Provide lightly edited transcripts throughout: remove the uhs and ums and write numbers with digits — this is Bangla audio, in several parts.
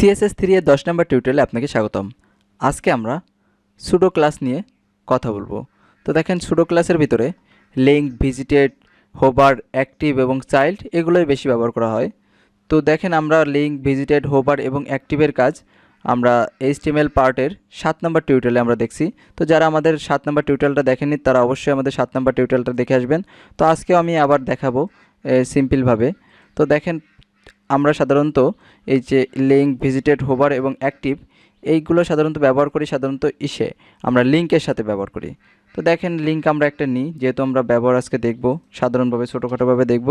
CSS3 এর 10 নম্বর টিউটোরিয়ালে আপনাকে স্বাগতম। আজকে আমরা সুডো ক্লাস নিয়ে কথা বলবো। তো দেখেন সুডো ক্লাসের ভিতরে লিঙ্ক, ভিজিটেড, হোভার, অ্যাক্টিভ এবং চাইল্ড এগুলোই বেশি ব্যবহার করা হয়। তো দেখেন আমরা লিঙ্ক, ভিজিটেড, হোভার এবং অ্যাক্টিভের কাজ আমরা HTML পার্টের 7 নম্বর টিউটোরিয়ালে আমরা দেখছি। তো যারা আমাদের 7 নম্বর টিউটোরিয়ালটা দেখেননি তারা অবশ্যই আমাদের 7 নম্বর টিউটোরিয়ালটা দেখে আসবেন। তো আজকেও আমি আবার দেখাবো সিম্পলভাবে। তো দেখেন আমরা সাধারণত এই যে লিঙ্ক, ভিজিটেড, হোভার এবং অ্যাক্টিভ এইগুলো সাধারণত ব্যবহার করি সাধারণত আমরা লিঙ্কের সাথে ব্যবহার করি। তো দেখেন লিঙ্ক আমরা একটা নিই, যেহেতু আমরা ব্যবহার আজকে দেখব সাধারণভাবে ছোটোখাটোভাবে দেখব।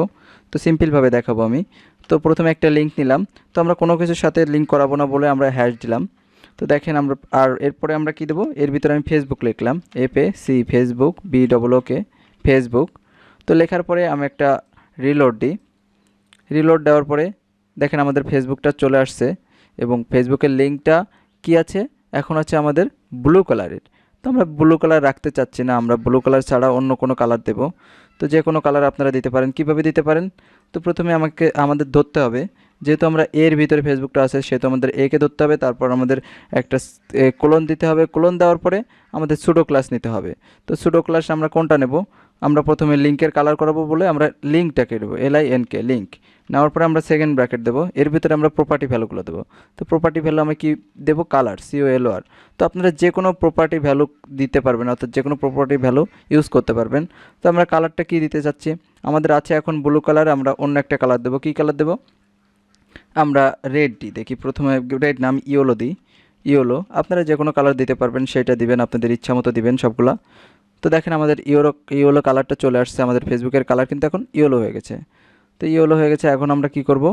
তো সিম্পলভাবে দেখাবো আমি। তো প্রথমে একটা লিঙ্ক নিলাম। তো আমরা কোনো কিছুর সাথে লিঙ্ক করাবো না বলে আমরা হ্যাশ দিলাম। তো দেখেন আমরা আর এরপরে আমরা কি দেবো, এর ভিতরে আমি ফেসবুক লিখলাম, FAC ফেসবুক, BOOK ফেসবুক। তো লেখার পরে আমি একটা রিলোড দিই। রিলোড দেওয়ার পরে দেখেন আমাদের ফেসবুকটা চলে আসছে এবং ফেসবুকের লিঙ্কটা কি আছে, এখন আছে আমাদের ব্লু কালারের। তো আমরা ব্লু কালার রাখতে চাচ্ছি না, আমরা ব্লু কালার ছাড়া অন্য কোনো কালার দেব। তো যে কোনো কালার আপনারা দিতে পারেন। কিভাবে দিতে পারেন? তো প্রথমে আমাদের ধরতে হবে, যেহেতু আমরা এর ভিতরে ফেসবুকটা আছে সেহেতু আমাদের একে ধরতে হবে, তারপর আমাদের একটা কোলন দিতে হবে। কোলন দেওয়ার পরে আমাদের সুডো ক্লাস নিতে হবে। তো সুডো ক্লাস আমরা কোনটা নেব? আমরা প্রথমে লিঙ্কের কালার করাবো বলে আমরা লিঙ্কটাকে দেবো, LINK লিঙ্ক। নেওয়ার পরে আমরা সেকেন্ড ব্র্যাকেট দেবো, এর ভিতরে আমরা প্রপার্টি ভ্যালুগুলো দেবো। তো প্রপার্টি ভ্যালু আমি কি দেবো? Colour, COLOR। তো আপনারা যে কোনো প্রপার্টি ভ্যালু দিতে পারবেন, অর্থাৎ যে কোনো প্রপার্টি ভ্যালু ইউজ করতে পারবেন। তো আমরা কালারটা কি দিতে চাচ্ছি? আমাদের আছে এখন ব্লু কালার, আমরা অন্য একটা কালার দেবো। কী কালার দেবো? আমরা রেড দিই। দেখি প্রথমে রেড নাম ইয়েলো দিই। ইয়েলো, আপনারা যে কোনো কালার দিতে পারবেন, সেটা দিবেন, আপনাদের ইচ্ছা মতো দিবেন সবগুলা। তো দেখেন আমাদের ইয়েলো কালারটা চলে আসছে, আমাদের ফেসবুকের কালার কিন্তু এখন ইয়েলো হয়ে গেছে। তো ইয়েলো হয়ে গেছে, এখন আমরা কি করব?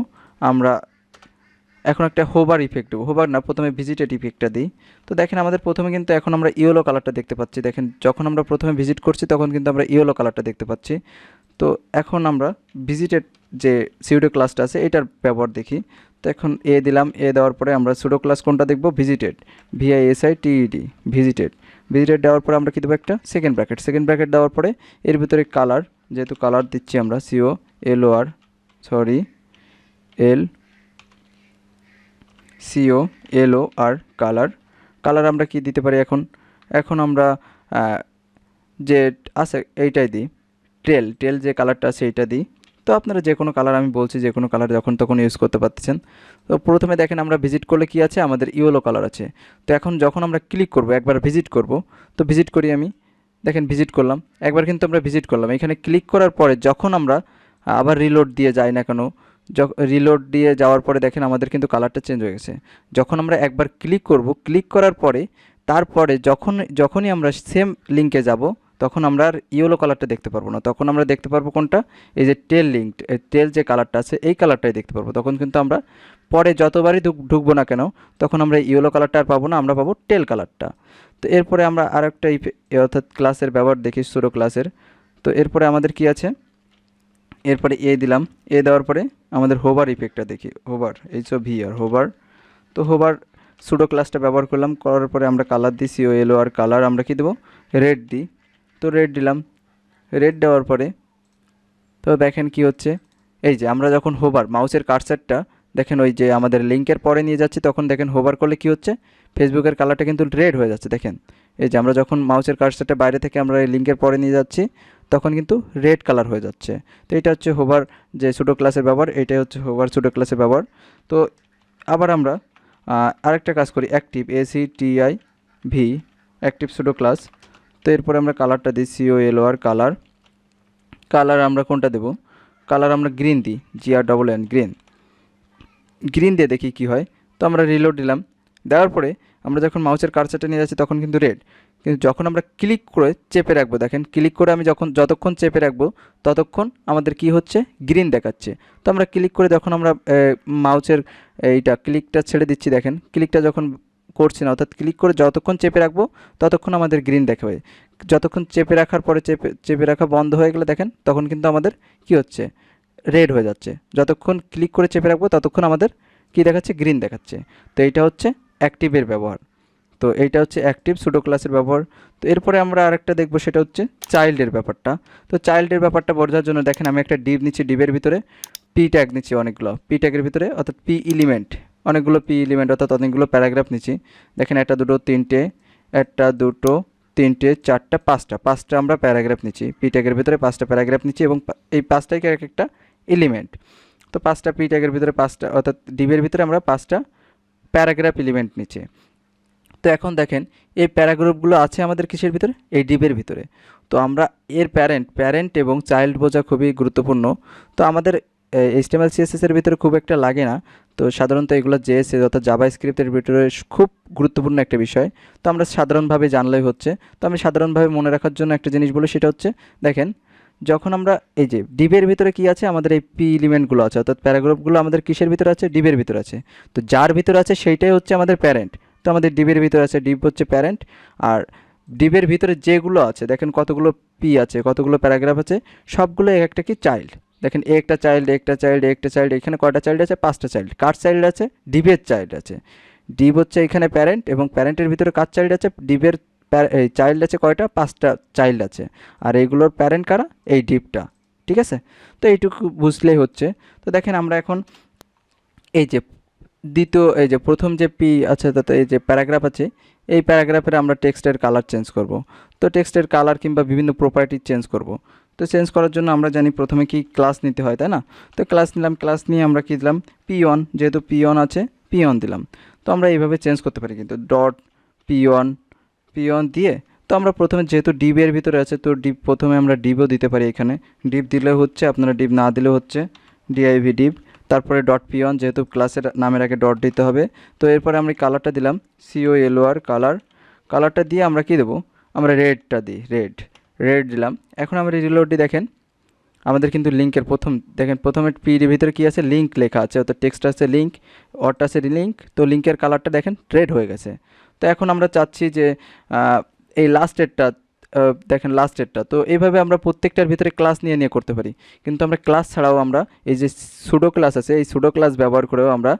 আমরা এখন একটা হোভার ইফেক্ট দেবো। হোভার না, প্রথমে ভিজিটেড ইফেক্টটা দিই। তো দেখেন আমাদের প্রথমে কিন্তু এখন আমরা ইয়েলো কালারটা দেখতে পাচ্ছি। দেখেন যখন আমরা প্রথমে ভিজিট করছি তখন কিন্তু আমরা ইয়েলো কালারটা দেখতে পাচ্ছি। তো এখন আমরা ভিজিটেড যে সিউডো ক্লাসটা আছে এটার ব্যবহার দেখি। তো এখন এ দিলাম, এ দেওয়ার পরে আমরা সুডো ক্লাস কোনটা দেখব? Visited, VISITED visited. ভিজিটেড দেওয়ার পরে আমরা কী দেবো? একটা সেকেন্ড ব্র্যাকেট। সেকেন্ড ব্র্যাকেট দেওয়ার পরে এর ভিতরে কালার, যেহেতু কালার দিচ্ছি আমরা COLOR কালার। কালার আমরা কি দিতে পারি এখন আমরা যে আছে এইটাই দিই, টেল যে কালারটা আছে এইটা দিই। তো আপনারা যে কোনো কালার, আমি বলছি যে কোনো কালার যখন তখন ইউজ করতে পারতেছেন। তো প্রথমে দেখেন আমরা ভিজিট করলে কি আছে, আমাদের ইয়েলো কালার আছে। তো এখন যখন আমরা ক্লিক করব, একবার ভিজিট করব, তো ভিজিট করি আমি। দেখেন ভিজিট করলাম, একবার কিন্তু আমরা ভিজিট করলাম। এখানে ক্লিক করার পরে যখন আমরা আবার রিলোড দিয়ে যাই না কেন, রিলোড দিয়ে যাওয়ার পরে দেখেন আমাদের কিন্তু কালারটা চেঞ্জ হয়ে গেছে। যখন আমরা একবার ক্লিক করব, ক্লিক করার পরে তারপরে যখনই আমরা সেম লিঙ্কে যাব তখন আমরা আর ইয়েলো কালারটা দেখতে পারবো না। তখন আমরা দেখতে পারবো কোনটা? এই যে টেল যে কালারটা আছে এই কালারটাই দেখতে পারবো। তখন কিন্তু আমরা পরে যতবারই ঢুকবো না কেন তখন আমরা ইয়েলো কালারটা আর পাবো না, আমরা পাবো টেল কালারটা। তো এরপরে আমরা আরেকটা অর্থাৎ ক্লাসের ব্যবহার দেখি, সুডো ক্লাসের। তো এরপরে আমাদের কি আছে? এরপরে এ দিলাম, এ দেওয়ার পরে আমাদের হোভার ইফেক্টটা দেখি, হোভার HOVR হোভার। তো হোভার সুডো ক্লাসটা ব্যবহার করলাম, করার পরে আমরা কালার দিই COLOR কালার। আমরা কি দেবো? রেড দিই। তো রেড দিলাম। রেড দেওয়ার পরে তো দেখেন কি হচ্ছে, এই যে আমরা যখন হোভার মাউসের কার্সারটা দেখেন ওই যে আমাদের লিঙ্কের পরে নিয়ে যাচ্ছি, তখন দেখেন হোভার করলে কি হচ্ছে, ফেসবুকের কালারটা কিন্তু রেড হয়ে যাচ্ছে। দেখেন এই যে আমরা যখন মাউসের কার্সারটা বাইরে থেকে আমরা এই লিঙ্কের পরে নিয়ে যাচ্ছি তখন কিন্তু রেড কালার হয়ে যাচ্ছে। তো এটা হচ্ছে হোভার যে সুডো ক্লাসের ব্যবহার, এটাই হচ্ছে হোভার সুডো ক্লাসের ব্যবহার। তো আবার আমরা আরেকটা কাজ করি, active ACTIV active pseudo class. তো এরপরে আমরা কালারটা দিই COLOR কালার। কালার আমরা কোনটা দেব? কালার আমরা গ্রিন দিই, GRNN গ্রিন দিয়ে দেখি কি হয়। তো আমরা রিলোড দিলাম, দেওয়ার পরে আমরা যখন মাউসের কার্সারটা নিয়ে যাচ্ছি তখন কিন্তু রেড, কিন্তু যখন আমরা ক্লিক করে চেপে রাখবো, দেখেন ক্লিক করে আমি যতক্ষণ চেপে রাখবো ততক্ষণ আমাদের কি হচ্ছে? গ্রিন দেখাচ্ছে। তো আমরা ক্লিক করে যখন আমরা মাউসের এইটা ক্লিকটা ছেড়ে দিচ্ছি, দেখেন ক্লিকটা যখন করছি না, অর্থাৎ ক্লিক করে যতক্ষণ চেপে রাখবো ততক্ষণ আমাদের গ্রিন দেখাবে। যতক্ষণ চেপে রাখার পরে চেপে রাখা বন্ধ হয়ে গেলে দেখেন তখন কিন্তু আমাদের কি হচ্ছে? রেড হয়ে যাচ্ছে। যতক্ষণ ক্লিক করে চেপে রাখবো ততক্ষণ আমাদের কি দেখাচ্ছে? গ্রিন দেখাচ্ছে। তো এইটা হচ্ছে অ্যাক্টিভের ব্যবহার। তো এইটা হচ্ছে অ্যাক্টিভ সুডো ক্লাসের ব্যবহার। তো এরপরে আমরা আরেকটা দেখবো, সেটা হচ্ছে চাইল্ডের ব্যাপারটা। তো চাইল্ডের ব্যাপারটা বোঝার জন্য দেখেন আমি একটা ডিভ নিচ্ছি, ডিভের ভিতরে P ট্যাগ নিচ্ছি অনেকগুলো, P ট্যাগের ভিতরে অর্থাৎ P এলিমেন্ট অনেকগুলো পি এলিমেন্ট অর্থাৎ অনেকগুলো প্যারাগ্রাফ নিচ্ছি। দেখেন একটা দুটো তিনটে, একটা দুটো তিনটে চারটা পাঁচটা আমরা প্যারাগ্রাফ নিচ্ছি। পি ট্যাগের ভিতরে 5টা প্যারাগ্রাফ নিচ্ছি এবং এই 5টাই এক একটা এলিমেন্ট। তো 5টা পি ট্যাগের ভিতরে 5টা অর্থাৎ ডিবের ভিতরে আমরা 5টা প্যারাগ্রাফ এলিমেন্ট নিচ্ছি। তো এখন দেখেন এই প্যারাগ্রাফগুলো আছে আমাদের কিসের ভিতরে, এই ডিবের ভিতরে। তো আমরা এর প্যারেন্ট এবং চাইল্ড বোঝা খুবই গুরুত্বপূর্ণ। তো আমাদের HTML CSS এর ভিতরে খুব একটা লাগে না, তো সাধারণত এগুলো JS অর্থাৎ জাভাস্ক্রিপ্টের ভিতরে খুব গুরুত্বপূর্ণ একটা বিষয়। তো আমরা সাধারণভাবে জানলেই হচ্ছে। তো আমি সাধারণভাবে মনে রাখার জন্য একটা জিনিস বলি, সেটা হচ্ছে দেখেন যখন আমরা এই যে ডিবের ভিতরে কি আছে, আমাদের এই পি এলিমেন্টগুলো আছে অর্থাৎ প্যারাগ্রাফগুলো আমাদের কিসের ভিতরে আছে, ডিবের ভিতরে আছে। তো যার ভিতরে আছে সেইটাই হচ্ছে আমাদের প্যারেন্ট। তো আমাদের ডিবের ভিতরে আছে, ডিব হচ্ছে প্যারেন্ট। আর ডিবের ভিতরে যেগুলো আছে দেখেন কতগুলো পি আছে, কতগুলো প্যারাগ্রাফ আছে, সবগুলো একটা কি চাইল্ড। দেখেন একটা চাইল্ড একটা চাইল্ড একটা চাইল্ড, এখানে কয়টা চাইল্ড আছে, 5টা চাইল্ড। কার চাইল্ড আছে, ডিবের চাইল্ড আছে। ডিব হচ্ছে এখানে প্যারেন্ট এবং প্যারেন্টের ভিতরে কার চাইল্ড আছে, ডিবের চাইল্ড আছে কয়টা, 5টা চাইল্ড আছে। আর এইগুলোর প্যারেন্ট কারা, এই ডিবটা। ঠিক আছে, তো এইটুকু বুঝলেই হচ্ছে। তো দেখেন আমরা এখন এই যে দ্বিতীয় এই যে প্রথম যে পি আছে তাতে এই যে প্যারাগ্রাফ আছে, এই প্যারাগ্রাফের আমরা টেক্সটের কালার চেঞ্জ করব। তো টেক্সটের কালার কিংবা বিভিন্ন প্রপার্টি চেঞ্জ করব। তো চেঞ্জ করার জন্য আমরা জানি প্রথমে কি ক্লাস নিতে হয়, তাই না? তো ক্লাস নিলাম, ক্লাস নিয়ে আমরা কী দিলাম, P1, যেহেতু P1 আছে P1 দিলাম। তো আমরা এইভাবে চেঞ্জ করতে পারি কিন্তু ডট P1 দিয়ে। তো আমরা প্রথমে যেহেতু ডিবের ভিতরে আছে, তো ডিব প্রথমে আমরা ডিবও দিতে পারি। এখানে ডিব দিলে হচ্ছে, আপনারা ডিব না দিলেও হচ্ছে, div ডিব। তারপরে .p1 যেহেতু ক্লাসের নামের আগে ডট দিতে হবে। তো এরপরে আমরা কালারটা দিলাম color কালারটা দিয়ে আমরা কি দেবো, আমরা রেডটা দিই, রেড দিলাম। এখন আমরা রিলোডটি দেখেন আমাদের কিন্তু লিঙ্কের দেখেন প্রথমে পির ভিতরে কী আছে, লিঙ্ক লেখা আছে অর্থাৎ টেক্সট আছে লিঙ্ক, অরটা আছে লিঙ্ক। তো লিঙ্কের কালারটা দেখেন রেড হয়ে গেছে। তো এখন আমরা চাচ্ছি যে এই লাস্টেরটা দেখেন লাস্টেরটা। তো এইভাবে আমরা প্রত্যেকটার ভিতরে ক্লাস নিয়ে করতে পারি। কিন্তু আমরা ক্লাস ছাড়াও আমরা এই যে সুডো ক্লাস আছে, এই সুডো ক্লাস ব্যবহার করেও আমরা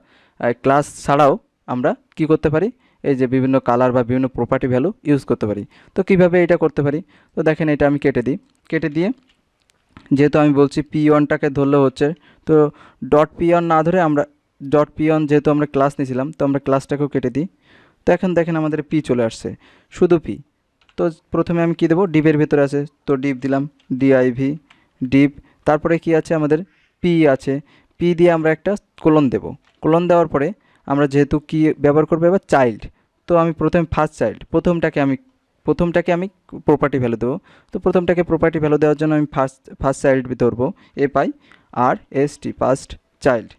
ক্লাস ছাড়াও আমরা কি করতে পারি, এই যে বিভিন্ন কালার বা বিভিন্ন প্রপার্টি ভ্যালু ইউজ করতে পারি। তো কিভাবে এটা করতে পারি, তো দেখেন এটা আমি কেটে দিয়ে যেহেতু আমি বলছি P1টাকে ধরলে হচ্ছে, তো .p1 না ধরে আমরা .p1 যেহেতু আমরা ক্লাস নিয়েছিলাম, তো আমরা ক্লাসটাকেও কেটে দিই। তো এখন দেখেন আমাদের পি চলে আসছে, শুধু পি। তো প্রথমে আমি কি দেবো, ডিবের ভিতরে আছে, তো ডিব দিলাম div ডিব। তারপরে কি আছে আমাদের পি আছে, পি দিয়ে আমরা একটা কোলন দেব। কোলন দেওয়ার পরে আমরা যেহেতু কি ব্যবহার করবো এবার চাইল্ড। তো আমি প্রথমে ফার্স্ট চাইল্ড প্রথমটাকে আমি প্রপার্টি ভ্যালু দেবো। তো প্রথমটাকে প্রপার্টি ভ্যালু দেওয়ার জন্য আমি ফার্স্ট চাইল্ড ধরবো, FIRST first child,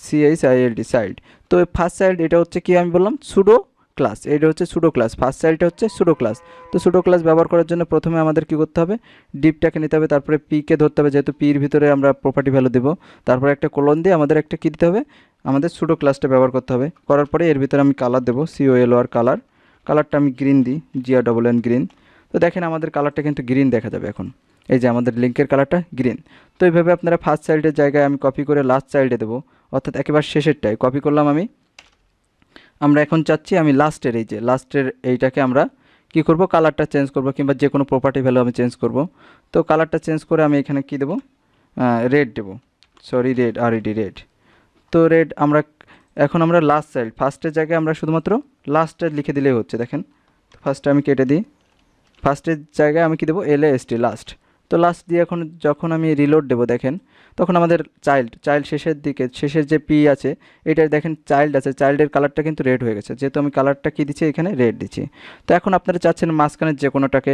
CHILD child. তো ফার্স্ট চাইল্ড এটা হচ্ছে কি আমি বললাম সুডো ক্লাস, এটা হচ্ছে সুডো ক্লাস, ফার্স্ট চাইল্ডটা হচ্ছে সুডো ক্লাস। তো সুডো ক্লাস ব্যবহার করার জন্য প্রথমে আমাদের কি করতে হবে, ডিপটাকে নিতে হবে, তারপরে পিকে ধরতে হবে যেহেতু পির ভিতরে আমরা প্রপার্টি ভ্যালু দেবো। তারপরে একটা কোলন দিয়ে আমাদের একটা কী দিতে হবে, আমাদের সুডো ক্লাসটা ব্যবহার করতে হবে। করার পরে এর ভিতরে আমি কালার দেবো, COLOR কালারটা আমি গ্রিন দিই, GRNN গ্রিন। তো দেখেন আমাদের কালারটা কিন্তু গ্রিন দেখা যাবে এখন, এই যে আমাদের লিঙ্কের কালারটা গ্রিন। তো এইভাবে আপনারা ফার্স্ট চাইল্ডের জায়গায় আমি কপি করে লাস্ট চাইল্ডে দেবো, অর্থাৎ একেবারে শেষেরটাই কপি করলাম আমরা এখন চাচ্ছি আমি লাস্টের এইটাকে আমরা কি করব, কালারটা চেঞ্জ করব কিংবা যে কোনো প্রপার্টি ভ্যালু আমি চেঞ্জ করব। তো কালারটা চেঞ্জ করে আমি এখানে কি দেবো, রেড দেবো, রেড। তো রেড এখন আমরা লাস্ট চাইল্ড, ফার্স্টের জায়গায় আমরা শুধুমাত্র লাস্টের লিখে দিলেই হচ্ছে। দেখেন ফার্স্টে আমি কেটে দিই, ফার্স্টের জায়গায় আমি কি দেবো, LAST লাস্ট। তো লাস্ট দিয়ে এখন যখন আমি রিলোড দেবো দেখেন তখন আমাদের চাইল্ড শেষের যে পি আছে এটা দেখেন চাইল্ড আছে, চাইল্ডের কালারটা কিন্তু রেড হয়ে গেছে যেহেতু আমি কালারটা কি দিচ্ছি এখানে রেড দিচ্ছি। তো এখন আপনারা চাচ্ছেন মাঝখানে যে কোনোটাকে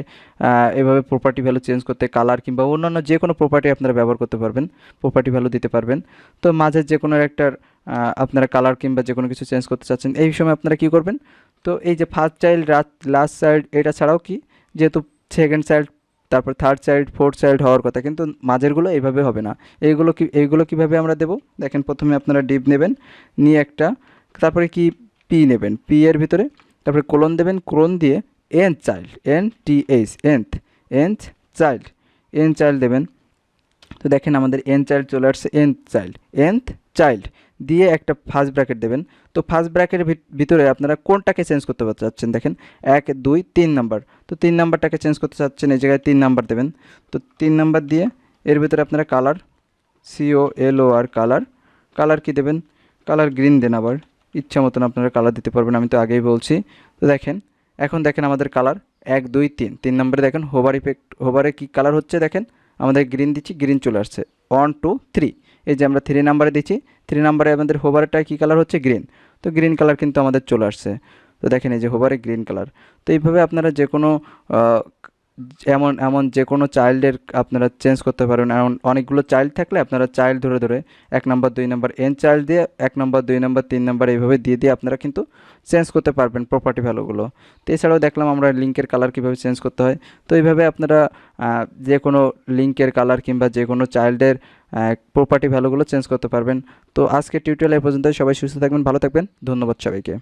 এভাবে প্রপার্টি ভ্যালু চেঞ্জ করতে, কালার কিংবা অন্যান্য যে কোনো প্রপার্টি আপনারা ব্যবহার করতে পারবেন, প্রপার্টি ভ্যালু দিতে পারবেন। তো মাঝে যে কোনো একটার আপনারা কালার কিংবা যে কোনো কিছু চেঞ্জ করতে চাচ্ছেন, এই সময় আপনারা কি করবেন, তো এই যে ফার্স্ট চাইল্ড লাস্ট চাইল্ড এটা ছাড়াও কি যেহেতু সেকেন্ড চাইল্ড তারপর থার্ড চাইল্ড ফোর্থ চাইল্ড হওয়ার কথা, কিন্তু মাঝেরগুলো এইভাবে হবে না। এইগুলো কিভাবে আমরা দেবো, দেখেন প্রথমে আপনারা ডিপ নেবেন, নিয়ে একটা তারপরে কি পি নেবেন, পি এর ভিতরে তারপরে কোলন দেবেন, কোলন দিয়ে nth চাইল্ড nth চাইল্ড দেবেন। তো দেখেন আমাদের চাইল্ড চলে আসছে, nth চাইল্ড দিয়ে একটা ফার্স্ট ব্র্যাকেট দেবেন। তো ফার্স্ট ব্র্যাকেটের ভিতরে আপনারা কোনটাকে চেঞ্জ করতে চাচ্ছেন, দেখেন 1 2 3 নাম্বার। তো 3 নাম্বারটাকে চেঞ্জ করতে চাচ্ছেন, এই জায়গায় 3 নাম্বার দেবেন। তো 3 নাম্বার দিয়ে এর ভিতরে আপনারা কালার COLOR কালার কি দেবেন, কালার গ্রিন দেন, আবার ইচ্ছা মতন আপনারা কালার দিতে পারবেন, আমি তো আগেই বলছি। তো দেখেন এখন দেখেন আমাদের কালার 1 2 3, 3 নম্বরে দেখেন হোভার ইফেক্ট, হোভারে কী কালার হচ্ছে দেখেন, আমাদের গ্রিন দিচ্ছি, গ্রিন চলে আসছে 1 2 3। এই যে আমরা 3 নাম্বারে দিচ্ছি, 3 নাম্বারে আমাদের হোভারটায় কী কালার হচ্ছে, গ্রিন। তো গ্রিন কালার কিন্তু আমাদের চলে আসছে। তো দেখেন এই যে হোভারে গ্রিন কালার। তো এইভাবে আপনারা যে কোনো এমন এমন যে কোনো চাইল্ডের আপনারা চেঞ্জ করতে পারেন। এমন অনেকগুলো চাইল্ড থাকলে আপনারা চাইল্ড ধরে ধরে 1 নাম্বার 2 নাম্বার এন চাইল্ড দিয়ে 1 নাম্বার 2 নাম্বার 3 নাম্বার এইভাবে দিয়ে দিয়ে আপনারা কিন্তু চেঞ্জ করতে পারবেন প্রপার্টি ভ্যালুগুলো। তো এছাড়াও দেখলাম আমরা লিঙ্কের কালার কীভাবে চেঞ্জ করতে হয়। তো এইভাবে আপনারা যে কোনো লিঙ্কের কালার কিংবা যে কোনো চাইল্ডের প্রপার্টি ভ্যালুগুলো চেঞ্জ করতে পারবেন। তো আজকের টিউটোরিয়াল এই পর্যন্ত। সবাই সুস্থ থাকবেন, ভালো থাকবেন, ধন্যবাদ সবাইকে।